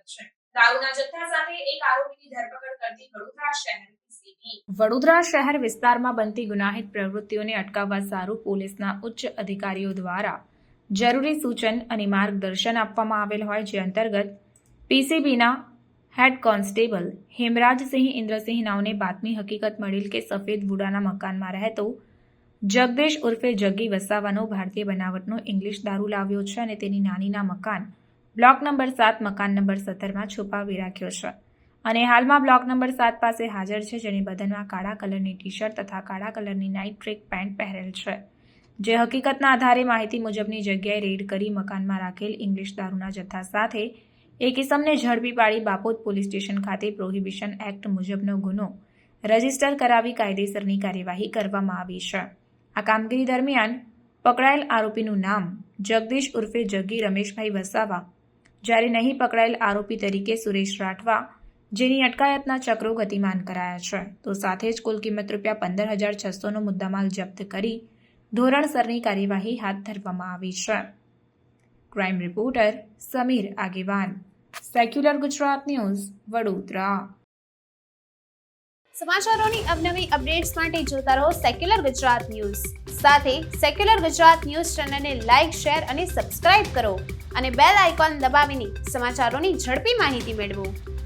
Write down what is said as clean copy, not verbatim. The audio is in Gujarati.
છે. દારૂના જથ્થા સાથે એક આરોપીની ધરપકડ કરતી વડોદરા શહેર PCB. વડોદરા શહેર વિસ્તારમાં બનતી ગુનાહિત પ્રવૃત્તિઓને અટકાવવા સારું પોલીસના ઉચ્ચ અધિકારીઓ દ્વારા જરૂરી સૂચન અને માર્ગદર્શન આપવામાં આવેલ હોય, જે અંતર્ગત PCBના હેડ કોન્સ્ટેબલ હેમરાજસિંહ ઇન્દ્રસિંહ નાઓને બાતમી હકીકત મળેલ કે સફેદ વુડાના મકાનમાં રહેતો જગદીશ ઉર્ફે જગ્ગી વસાવાનો ભારતીય બનાવટનો ઇંગ્લિશ દારૂ લાવ્યો છે અને તેની નાનીના મકાન બ્લોક નંબર 7 મકાન નંબર 17માં છુપાવી રાખ્યો છે અને હાલમાં બ્લોક નંબર 7 પાસે હાજર છે, જેની બદનમાં કાળા કલરની ટી-શર્ટ તથા કાળા કલરની નાઇટ ટ્રેક પેન્ટ પહેરેલ છે. જે હકીકતના આધારે માહિતી મુજબની જગ્યાએ રેડ કરી મકાનમાં રાખેલ ઇંગ્લિશ દારૂના જથ્થા સાથે એક ઇસમને ઝડપી પાડી બાપોદ પોલીસ સ્ટેશન ખાતે પ્રોહિબિશન એક્ટ મુજબનો ગુનો રજીસ્ટર કરાવી કાયદેસરની કાર્યવાહી કરવામાં આવી છે. આ કામગીરી દરમિયાન પકડાયેલ આરોપીનું નામ જગદીશ ઉર્ફે જગ્ગી રમેશભાઈ વસાવા, જ્યારે નહીં પકડાયેલ આરોપી તરીકે સુરેશ રાઠવા, જેની અટકાયતના ચક્રો ગતિમાન કરાયા છે. તો સાથે જ કુલ કિંમત ₹15,600નો મુદ્દામાલ જપ્ત કરી ધોરણસરની કાર્યવાહી હાથ ધરવામાં આવી છે. ક્રાઇમ રિપોર્ટર સમીર આગેવાન, સેક્યુલર ગુજરાત ન્યૂઝ, વડોદરા. સમાચારોની અવનવી અપડેટ્સ માટે જોતા રહો સેક્યુલર ગુજરાત ન્યૂઝ. સાથે સેક્યુલર ગુજરાત ન્યૂઝ ચેનલને લાઇક, શેર અને સબસ્ક્રાઇબ કરો અને બેલ આઇકોન દબાવીને સમાચારોની ઝડપી માહિતી મેળવો.